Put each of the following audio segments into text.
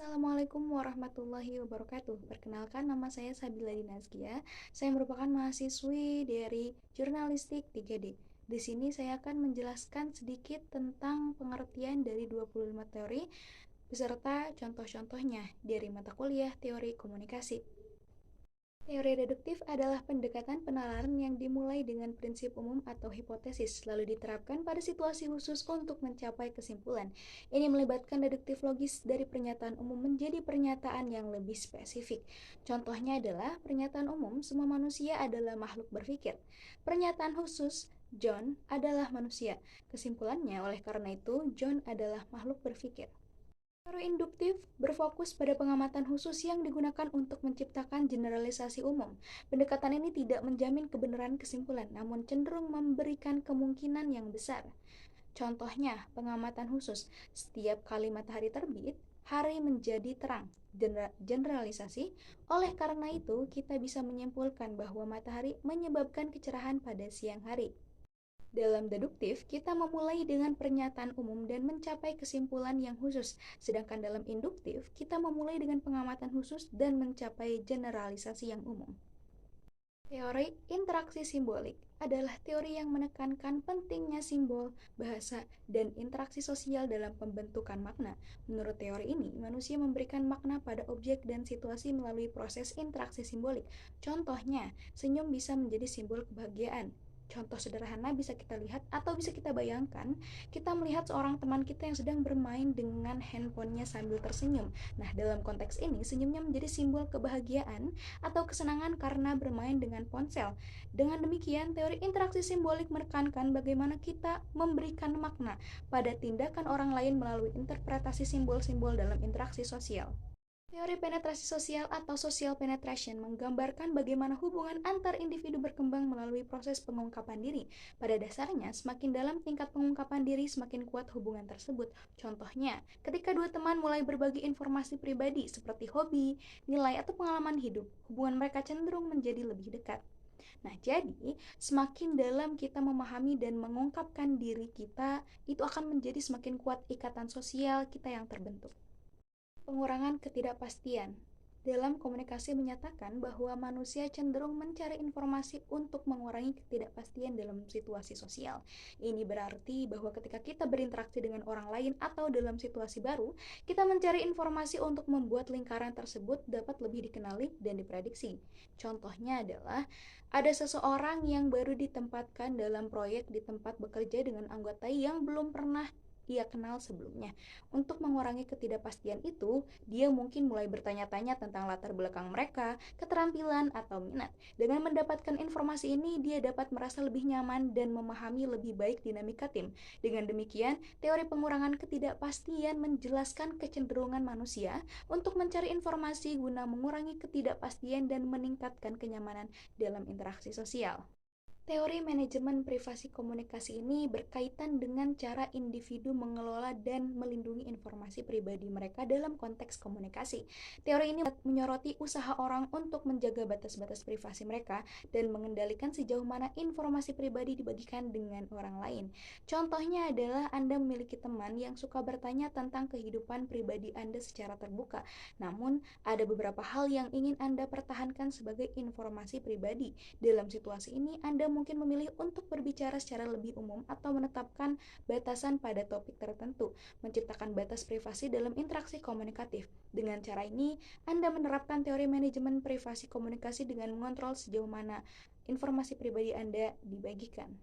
Assalamualaikum warahmatullahi wabarakatuh. Perkenalkan, nama saya Sabila Dinazkia. Saya merupakan mahasiswi dari Jurnalistik 3D. Di sini saya akan menjelaskan sedikit tentang pengertian dari 25 teori beserta contoh-contohnya dari mata kuliah Teori Komunikasi. Teori deduktif adalah pendekatan penalaran yang dimulai dengan prinsip umum atau hipotesis, lalu diterapkan pada situasi khusus untuk mencapai kesimpulan. Ini melibatkan deduktif logis dari pernyataan umum menjadi pernyataan yang lebih spesifik. Contohnya adalah pernyataan umum, semua manusia adalah makhluk berpikir. Pernyataan khusus, John adalah manusia. Kesimpulannya, oleh karena itu, John adalah makhluk berpikir. Teori induktif berfokus pada pengamatan khusus yang digunakan untuk menciptakan generalisasi umum. Pendekatan ini tidak menjamin kebenaran kesimpulan, namun cenderung memberikan kemungkinan yang besar. Contohnya, pengamatan khusus. Setiap kali matahari terbit, hari menjadi terang. Generalisasi. Oleh karena itu, kita bisa menyimpulkan bahwa matahari menyebabkan kecerahan pada siang hari. Dalam deduktif, kita memulai dengan pernyataan umum dan mencapai kesimpulan yang khusus, sedangkan dalam induktif, kita memulai dengan pengamatan khusus dan mencapai generalisasi yang umum. Teori interaksi simbolik adalah teori yang menekankan pentingnya simbol, bahasa, dan interaksi sosial dalam pembentukan makna. Menurut teori ini, manusia memberikan makna pada objek dan situasi melalui proses interaksi simbolik. Contohnya, senyum bisa menjadi simbol kebahagiaan. Contoh sederhana bisa kita lihat atau bisa kita bayangkan, kita melihat seorang teman kita yang sedang bermain dengan handphonenya sambil tersenyum. Nah, dalam konteks ini, senyumnya menjadi simbol kebahagiaan atau kesenangan karena bermain dengan ponsel. Dengan demikian, teori interaksi simbolik menekankan bagaimana kita memberikan makna pada tindakan orang lain melalui interpretasi simbol-simbol dalam interaksi sosial. Teori penetrasi sosial atau social penetration menggambarkan bagaimana hubungan antar individu berkembang melalui proses pengungkapan diri. Pada dasarnya, semakin dalam tingkat pengungkapan diri, semakin kuat hubungan tersebut. Contohnya, ketika dua teman mulai berbagi informasi pribadi seperti hobi, nilai, atau pengalaman hidup, hubungan mereka cenderung menjadi lebih dekat. Nah, jadi semakin dalam kita memahami dan mengungkapkan diri kita, itu akan menjadi semakin kuat ikatan sosial kita yang terbentuk. Pengurangan ketidakpastian. Dalam komunikasi menyatakan bahwa manusia cenderung mencari informasi untuk mengurangi ketidakpastian dalam situasi sosial. Ini berarti bahwa ketika kita berinteraksi dengan orang lain atau dalam situasi baru, kita mencari informasi untuk membuat lingkaran tersebut dapat lebih dikenali dan diprediksi. Contohnya adalah, ada seseorang yang baru ditempatkan dalam proyek di tempat bekerja dengan anggota yang belum pernah ia kenal sebelumnya. Untuk mengurangi ketidakpastian itu, dia mungkin mulai bertanya-tanya tentang latar belakang mereka, keterampilan, atau minat. Dengan mendapatkan informasi ini, dia dapat merasa lebih nyaman dan memahami lebih baik dinamika tim. Dengan demikian, teori pengurangan ketidakpastian menjelaskan kecenderungan manusia untuk mencari informasi guna mengurangi ketidakpastian dan meningkatkan kenyamanan dalam interaksi sosial. Teori manajemen privasi komunikasi ini berkaitan dengan cara individu mengelola dan melindungi informasi pribadi mereka dalam konteks komunikasi. Teori ini menyoroti usaha orang untuk menjaga batas-batas privasi mereka dan mengendalikan sejauh mana informasi pribadi dibagikan dengan orang lain. Contohnya adalah Anda memiliki teman yang suka bertanya tentang kehidupan pribadi Anda secara terbuka. Namun, ada beberapa hal yang ingin Anda pertahankan sebagai informasi pribadi. Dalam situasi ini, Anda mungkin memilih untuk berbicara secara lebih umum atau menetapkan batasan pada topik tertentu, menciptakan batas privasi dalam interaksi komunikatif. Dengan cara ini, Anda menerapkan teori manajemen privasi komunikasi dengan mengontrol sejauh mana informasi pribadi Anda dibagikan.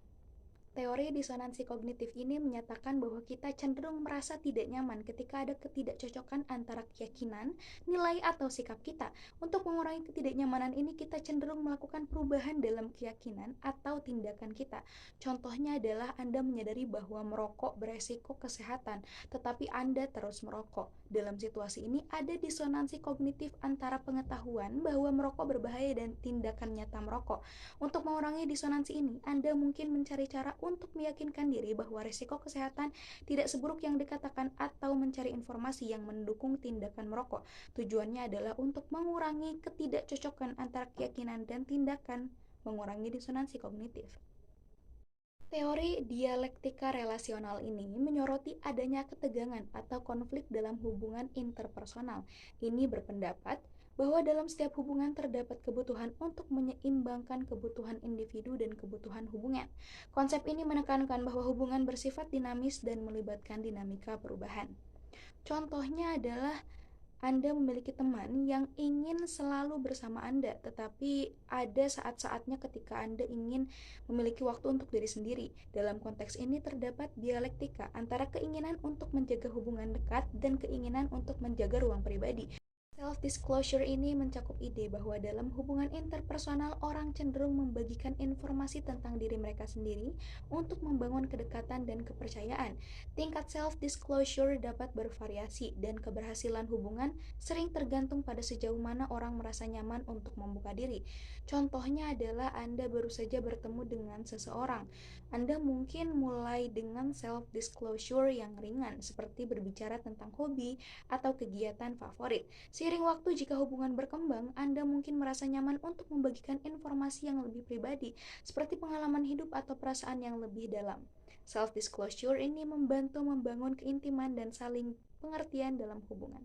Teori disonansi kognitif ini menyatakan bahwa kita cenderung merasa tidak nyaman ketika ada ketidakcocokan antara keyakinan, nilai, atau sikap kita. Untuk mengurangi ketidaknyamanan ini, kita cenderung melakukan perubahan dalam keyakinan atau tindakan kita. Contohnya adalah Anda menyadari bahwa merokok beresiko kesehatan, tetapi Anda terus merokok. Dalam situasi ini, ada disonansi kognitif antara pengetahuan bahwa merokok berbahaya dan tindakan nyata merokok. Untuk mengurangi disonansi ini, Anda mungkin mencari cara untuk meyakinkan diri bahwa risiko kesehatan tidak seburuk yang dikatakan atau mencari informasi yang mendukung tindakan merokok. Tujuannya adalah untuk mengurangi ketidakcocokan antara keyakinan dan tindakan, mengurangi disonansi kognitif. Teori dialektika relasional ini menyoroti adanya ketegangan atau konflik dalam hubungan interpersonal. Ini berpendapat bahwa dalam setiap hubungan terdapat kebutuhan untuk menyeimbangkan kebutuhan individu dan kebutuhan hubungan. Konsep ini menekankan bahwa hubungan bersifat dinamis dan melibatkan dinamika perubahan. Contohnya adalah Anda memiliki teman yang ingin selalu bersama Anda, tetapi ada saat-saatnya ketika Anda ingin memiliki waktu untuk diri sendiri. Dalam konteks ini terdapat dialektika antara keinginan untuk menjaga hubungan dekat dan keinginan untuk menjaga ruang pribadi. Self-disclosure ini mencakup ide bahwa dalam hubungan interpersonal orang cenderung membagikan informasi tentang diri mereka sendiri untuk membangun kedekatan dan kepercayaan. Tingkat self-disclosure dapat bervariasi dan keberhasilan hubungan sering tergantung pada sejauh mana orang merasa nyaman untuk membuka diri. Contohnya adalah Anda baru saja bertemu dengan seseorang. Anda mungkin mulai dengan self-disclosure yang ringan, seperti berbicara tentang hobi atau kegiatan favorit. Seiring waktu, jika hubungan berkembang, Anda mungkin merasa nyaman untuk membagikan informasi yang lebih pribadi, seperti pengalaman hidup atau perasaan yang lebih dalam. Self-disclosure ini membantu membangun keintiman dan saling pengertian dalam hubungan.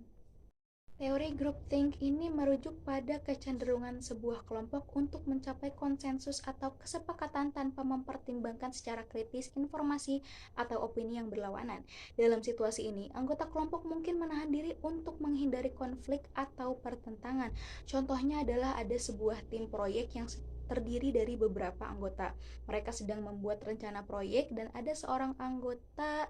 Teori groupthink ini merujuk pada kecenderungan sebuah kelompok untuk mencapai konsensus atau kesepakatan tanpa mempertimbangkan secara kritis informasi atau opini yang berlawanan. Dalam situasi ini, anggota kelompok mungkin menahan diri untuk menghindari konflik atau pertentangan. Contohnya adalah ada sebuah tim proyek yang terdiri dari beberapa anggota. Mereka sedang membuat rencana proyek dan ada seorang anggota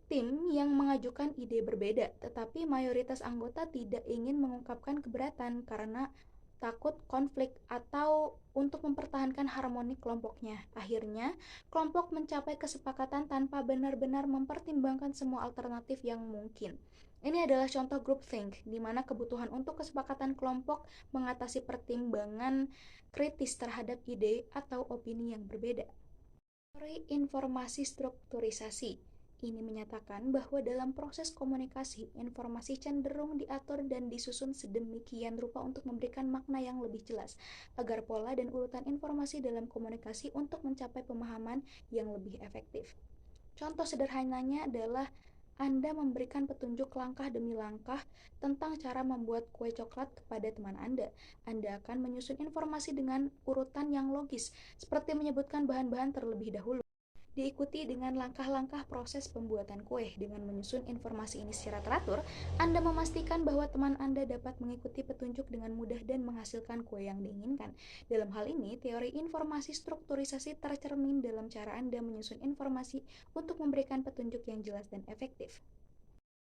tim yang mengajukan ide berbeda, tetapi mayoritas anggota tidak ingin mengungkapkan keberatan karena takut konflik atau untuk mempertahankan harmoni kelompoknya. Akhirnya, kelompok mencapai kesepakatan tanpa benar-benar mempertimbangkan semua alternatif yang mungkin. Ini adalah contoh groupthink, di mana kebutuhan untuk kesepakatan kelompok mengatasi pertimbangan kritis terhadap ide atau opini yang berbeda. Teori informasi strukturisasi ini menyatakan bahwa dalam proses komunikasi, informasi cenderung diatur dan disusun sedemikian rupa untuk memberikan makna yang lebih jelas, agar pola dan urutan informasi dalam komunikasi untuk mencapai pemahaman yang lebih efektif. Contoh sederhananya adalah Anda memberikan petunjuk langkah demi langkah tentang cara membuat kue coklat kepada teman Anda. Anda akan menyusun informasi dengan urutan yang logis, seperti menyebutkan bahan-bahan terlebih dahulu, diikuti dengan langkah-langkah proses pembuatan kue. Dengan menyusun informasi ini secara teratur, Anda memastikan bahwa teman Anda dapat mengikuti petunjuk dengan mudah dan menghasilkan kue yang diinginkan. Dalam hal ini, teori informasi strukturisasi tercermin dalam cara Anda menyusun informasi untuk memberikan petunjuk yang jelas dan efektif.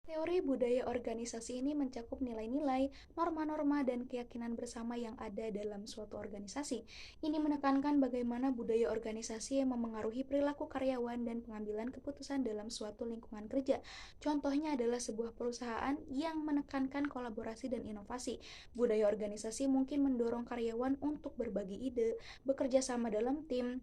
Teori budaya organisasi ini mencakup nilai-nilai, norma-norma, dan keyakinan bersama yang ada dalam suatu organisasi. Ini menekankan bagaimana budaya organisasi yang memengaruhi perilaku karyawan dan pengambilan keputusan dalam suatu lingkungan kerja. Contohnya adalah sebuah perusahaan yang menekankan kolaborasi dan inovasi. Budaya organisasi mungkin mendorong karyawan untuk berbagi ide, bekerja sama dalam tim,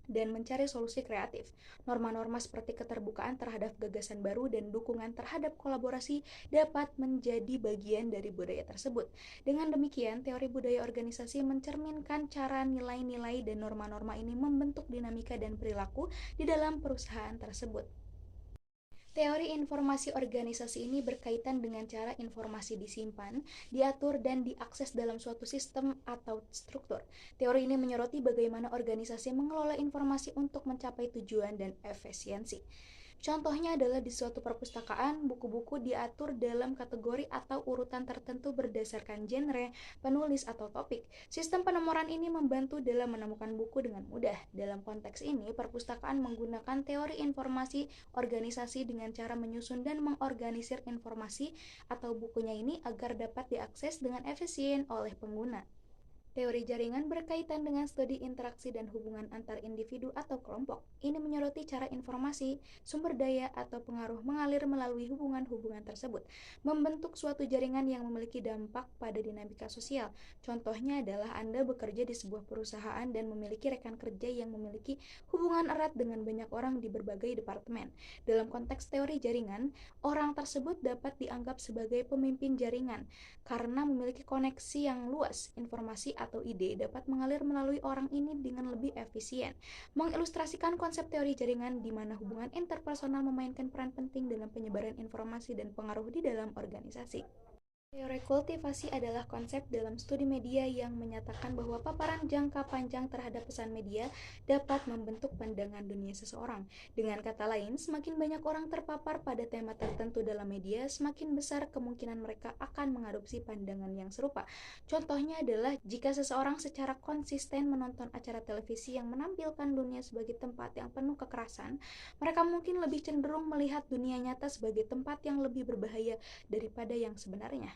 dan mencari solusi kreatif. Norma-norma seperti keterbukaan terhadap gagasan baru dan dukungan terhadap kolaborasi dapat menjadi bagian dari budaya tersebut. Dengan demikian, teori budaya organisasi mencerminkan cara nilai-nilai dan norma-norma ini membentuk dinamika dan perilaku di dalam perusahaan tersebut. Teori informasi organisasi ini berkaitan dengan cara informasi disimpan, diatur, dan diakses dalam suatu sistem atau struktur. Teori ini menyoroti bagaimana organisasi mengelola informasi untuk mencapai tujuan dan efisiensi. Contohnya adalah di suatu perpustakaan, buku-buku diatur dalam kategori atau urutan tertentu berdasarkan genre, penulis, atau topik. Sistem penomoran ini membantu dalam menemukan buku dengan mudah. Dalam konteks ini, perpustakaan menggunakan teori informasi organisasi dengan cara menyusun dan mengorganisir informasi atau bukunya ini agar dapat diakses dengan efisien oleh pengguna. Teori jaringan berkaitan dengan studi interaksi dan hubungan antar individu atau kelompok. Ini menyoroti cara informasi, sumber daya, atau pengaruh mengalir melalui hubungan-hubungan tersebut, membentuk suatu jaringan yang memiliki dampak pada dinamika sosial. Contohnya adalah Anda bekerja di sebuah perusahaan dan memiliki rekan kerja yang memiliki hubungan erat dengan banyak orang di berbagai departemen. Dalam konteks teori jaringan, orang tersebut dapat dianggap sebagai pemimpin jaringan karena memiliki koneksi yang luas, informasi atau ide dapat mengalir melalui orang ini dengan lebih efisien. Mengilustrasikan konsep teori jaringan di mana hubungan interpersonal memainkan peran penting dalam penyebaran informasi dan pengaruh di dalam organisasi. Teori kultivasi adalah konsep dalam studi media yang menyatakan bahwa paparan jangka panjang terhadap pesan media dapat membentuk pandangan dunia seseorang. Dengan kata lain, semakin banyak orang terpapar pada tema tertentu dalam media, semakin besar kemungkinan mereka akan mengadopsi pandangan yang serupa. Contohnya adalah jika seseorang secara konsisten menonton acara televisi yang menampilkan dunia sebagai tempat yang penuh kekerasan, mereka mungkin lebih cenderung melihat dunia nyata sebagai tempat yang lebih berbahaya daripada yang sebenarnya.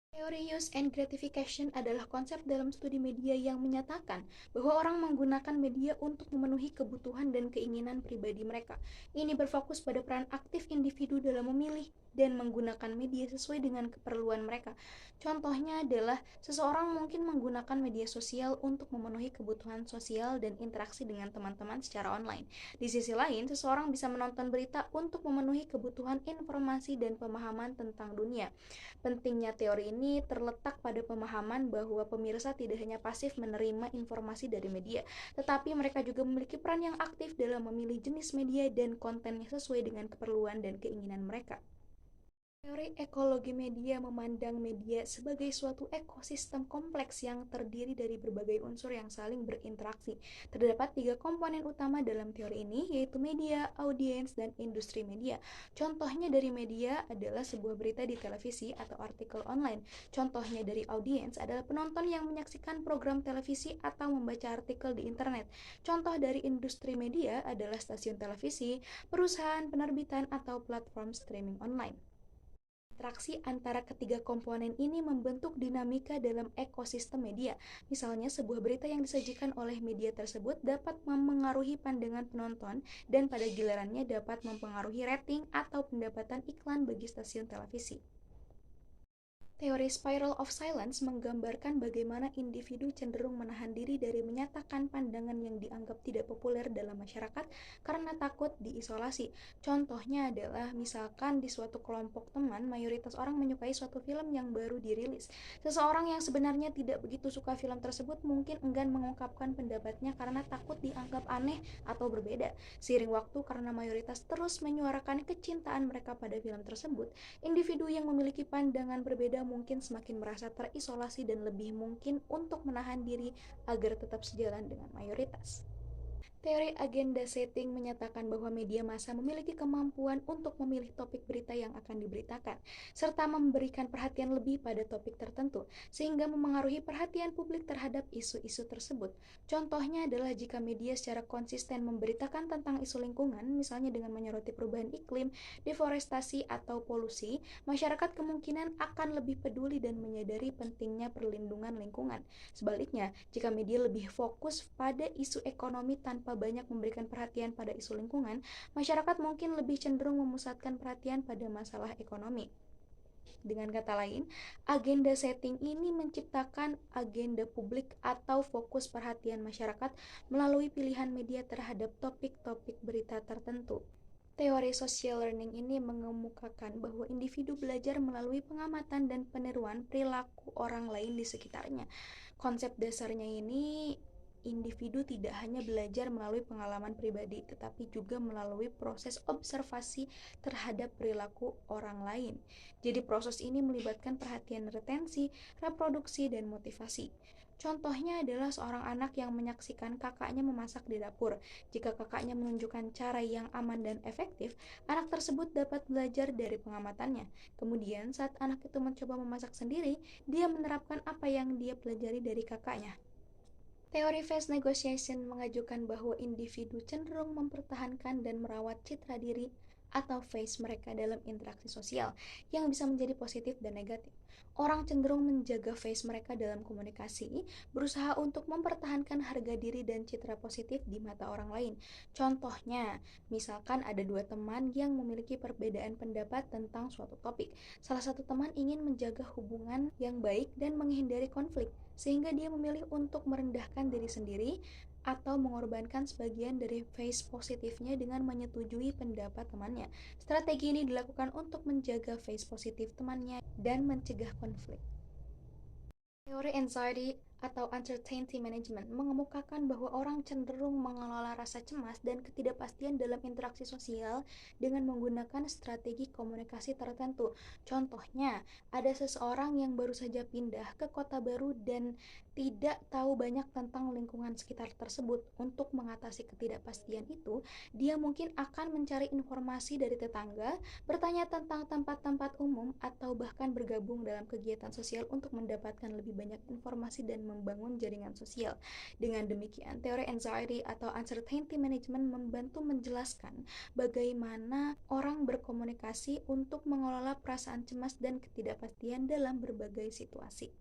Teori use and gratification adalah konsep dalam studi media yang menyatakan bahwa orang menggunakan media untuk memenuhi kebutuhan dan keinginan pribadi mereka. Ini berfokus pada peran aktif individu dalam memilih dan menggunakan media sesuai dengan keperluan mereka. Contohnya adalah seseorang mungkin menggunakan media sosial untuk memenuhi kebutuhan sosial dan interaksi dengan teman-teman secara online. Di sisi lain, seseorang bisa menonton berita untuk memenuhi kebutuhan informasi dan pemahaman tentang dunia. Pentingnya teori ini terletak pada pemahaman bahwa pemirsa tidak hanya pasif menerima informasi dari media, tetapi mereka juga memiliki peran yang aktif dalam memilih jenis media dan konten yang sesuai dengan keperluan dan keinginan mereka. Teori ekologi media memandang media sebagai suatu ekosistem kompleks yang terdiri dari berbagai unsur yang saling berinteraksi. Terdapat 3 komponen utama dalam teori ini, yaitu media, audiens, dan industri media. Contohnya dari media adalah sebuah berita di televisi atau artikel online. Contohnya dari audiens adalah penonton yang menyaksikan program televisi atau membaca artikel di internet. Contoh dari industri media adalah stasiun televisi, perusahaan penerbitan, atau platform streaming online. Interaksi antara ketiga komponen ini membentuk dinamika dalam ekosistem media. Misalnya, sebuah berita yang disajikan oleh media tersebut dapat mempengaruhi pandangan penonton dan pada gilirannya dapat mempengaruhi rating atau pendapatan iklan bagi stasiun televisi. Teori Spiral of Silence menggambarkan bagaimana individu cenderung menahan diri dari menyatakan pandangan yang dianggap tidak populer dalam masyarakat karena takut diisolasi. Contohnya adalah misalkan di suatu kelompok teman, mayoritas orang menyukai suatu film yang baru dirilis. Seseorang yang sebenarnya tidak begitu suka film tersebut mungkin enggan mengungkapkan pendapatnya karena takut dianggap aneh atau berbeda. Seiring waktu, karena mayoritas terus menyuarakan kecintaan mereka pada film tersebut, individu yang memiliki pandangan berbeda mungkin semakin merasa terisolasi dan lebih mungkin untuk menahan diri agar tetap sejalan dengan mayoritas. Teori agenda setting menyatakan bahwa media massa memiliki kemampuan untuk memilih topik berita yang akan diberitakan, serta memberikan perhatian lebih pada topik tertentu, sehingga memengaruhi perhatian publik terhadap isu-isu tersebut. Contohnya adalah jika media secara konsisten memberitakan tentang isu lingkungan, misalnya dengan menyoroti perubahan iklim, deforestasi, atau polusi, masyarakat kemungkinan akan lebih peduli dan menyadari pentingnya perlindungan lingkungan. Sebaliknya, jika media lebih fokus pada isu ekonomi tanpa banyak memberikan perhatian pada isu lingkungan, masyarakat mungkin lebih cenderung memusatkan perhatian pada masalah ekonomi. Dengan kata lain, agenda setting ini menciptakan agenda publik atau fokus perhatian masyarakat melalui pilihan media terhadap topik-topik berita tertentu. Teori social learning ini mengemukakan bahwa individu belajar melalui pengamatan dan peniruan perilaku orang lain di sekitarnya. Konsep dasarnya ini, individu tidak hanya belajar melalui pengalaman pribadi, tetapi juga melalui proses observasi terhadap perilaku orang lain. Jadi proses ini melibatkan perhatian retensi, reproduksi, dan motivasi. Contohnya adalah seorang anak yang menyaksikan kakaknya memasak di dapur. Jika kakaknya menunjukkan cara yang aman dan efektif, anak tersebut dapat belajar dari pengamatannya. Kemudian, saat anak itu mencoba memasak sendiri, dia menerapkan apa yang dia pelajari dari kakaknya. Teori face negotiation mengajukan bahwa individu cenderung mempertahankan dan merawat citra diri atau face mereka dalam interaksi sosial yang bisa menjadi positif dan negatif. Orang cenderung menjaga face mereka dalam komunikasi, berusaha untuk mempertahankan harga diri dan citra positif di mata orang lain. Contohnya, misalkan ada dua teman yang memiliki perbedaan pendapat tentang suatu topik. Salah satu teman ingin menjaga hubungan yang baik dan menghindari konflik, sehingga dia memilih untuk merendahkan diri sendiri atau mengorbankan sebagian dari face positifnya dengan menyetujui pendapat temannya. Strategi ini dilakukan untuk menjaga face positif temannya dan mencegah konflik. Teori anxiety atau uncertainty management mengemukakan bahwa orang cenderung mengelola rasa cemas dan ketidakpastian dalam interaksi sosial dengan menggunakan strategi komunikasi tertentu. Contohnya, ada seseorang yang baru saja pindah ke kota baru dan tidak tahu banyak tentang lingkungan sekitar tersebut. Untuk mengatasi ketidakpastian itu, dia mungkin akan mencari informasi dari tetangga, bertanya tentang tempat-tempat umum, atau bahkan bergabung dalam kegiatan sosial untuk mendapatkan lebih banyak informasi dan membangun jaringan sosial. Dengan demikian, teori anxiety atau uncertainty management membantu menjelaskan bagaimana orang berkomunikasi untuk mengelola perasaan cemas dan ketidakpastian dalam berbagai situasi.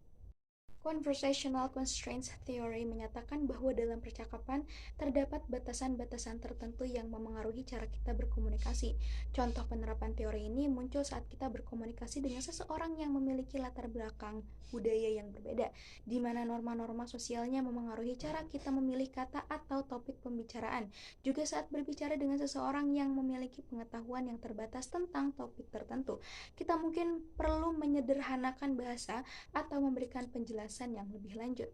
Conversational Constraints Theory menyatakan bahwa dalam percakapan terdapat batasan-batasan tertentu yang memengaruhi cara kita berkomunikasi. Contoh penerapan teori ini muncul saat kita berkomunikasi dengan seseorang yang memiliki latar belakang budaya yang berbeda, di mana norma-norma sosialnya memengaruhi cara kita memilih kata atau topik pembicaraan. Juga saat berbicara dengan seseorang yang memiliki pengetahuan yang terbatas tentang topik tertentu, kita mungkin perlu menyederhanakan bahasa atau memberikan penjelasan yang lebih lanjut.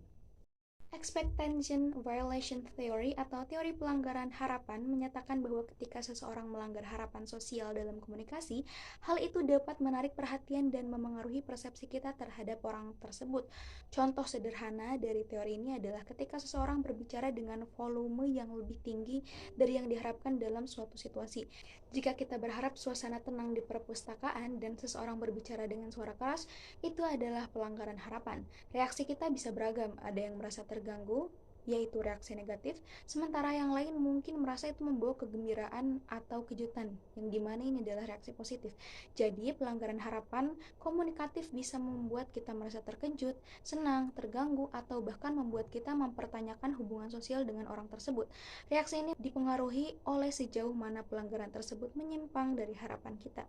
Expectation Violation Theory atau teori pelanggaran harapan menyatakan bahwa ketika seseorang melanggar harapan sosial dalam komunikasi, hal itu dapat menarik perhatian dan memengaruhi persepsi kita terhadap orang tersebut. Contoh sederhana dari teori ini adalah ketika seseorang berbicara dengan volume yang lebih tinggi dari yang diharapkan dalam suatu situasi. Jika kita berharap suasana tenang di perpustakaan dan seseorang berbicara dengan suara keras, itu adalah pelanggaran harapan. Reaksi kita bisa beragam, ada yang merasa terganggu, yaitu reaksi negatif, sementara yang lain mungkin merasa itu membawa kegembiraan atau kejutan, yang dimana ini adalah reaksi positif. Jadi, pelanggaran harapan komunikatif bisa membuat kita merasa terkejut, senang, terganggu, atau bahkan membuat kita mempertanyakan hubungan sosial dengan orang tersebut. Reaksi ini dipengaruhi oleh sejauh mana pelanggaran tersebut menyimpang dari harapan kita.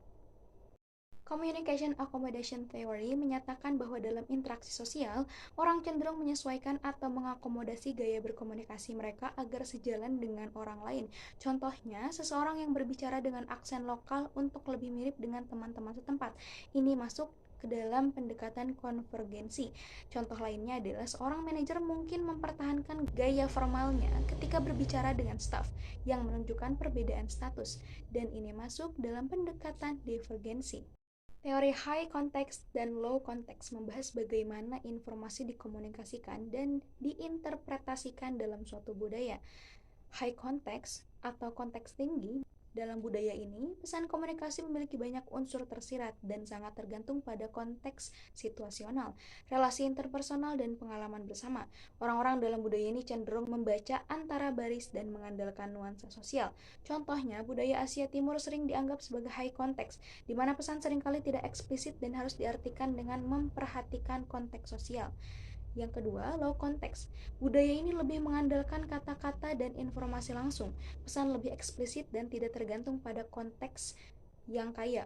Communication Accommodation Theory menyatakan bahwa dalam interaksi sosial, orang cenderung menyesuaikan atau mengakomodasi gaya berkomunikasi mereka agar sejalan dengan orang lain. Contohnya, seseorang yang berbicara dengan aksen lokal untuk lebih mirip dengan teman-teman setempat. Ini masuk ke dalam pendekatan konvergensi. Contoh lainnya adalah seorang manajer mungkin mempertahankan gaya formalnya ketika berbicara dengan staf yang menunjukkan perbedaan status, dan ini masuk dalam pendekatan divergensi. Teori high context dan low context membahas bagaimana informasi dikomunikasikan dan diinterpretasikan dalam suatu budaya. High context atau konteks tinggi dalam budaya ini, pesan komunikasi memiliki banyak unsur tersirat dan sangat tergantung pada konteks situasional, relasi interpersonal, dan pengalaman bersama. Orang-orang dalam budaya ini cenderung membaca antara baris dan mengandalkan nuansa sosial. Contohnya, budaya Asia Timur sering dianggap sebagai high context, di mana pesan seringkali tidak eksplisit dan harus diartikan dengan memperhatikan konteks sosial. Yang kedua, low context. Budaya ini lebih mengandalkan kata-kata dan informasi langsung. Pesan lebih eksplisit dan tidak tergantung pada konteks yang kaya.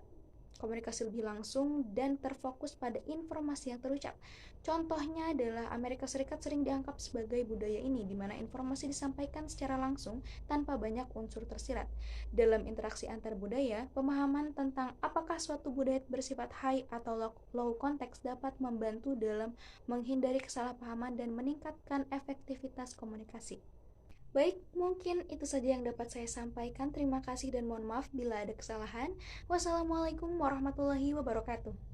Komunikasi lebih langsung dan terfokus pada informasi yang terucap. Contohnya adalah Amerika Serikat sering dianggap sebagai budaya ini, di mana informasi disampaikan secara langsung tanpa banyak unsur tersirat. Dalam interaksi antar budaya, pemahaman tentang apakah suatu budaya bersifat high atau low context dapat membantu dalam menghindari kesalahpahaman dan meningkatkan efektivitas komunikasi. Baik, mungkin itu saja yang dapat saya sampaikan. Terima kasih dan mohon maaf bila ada kesalahan. Wassalamualaikum warahmatullahi wabarakatuh.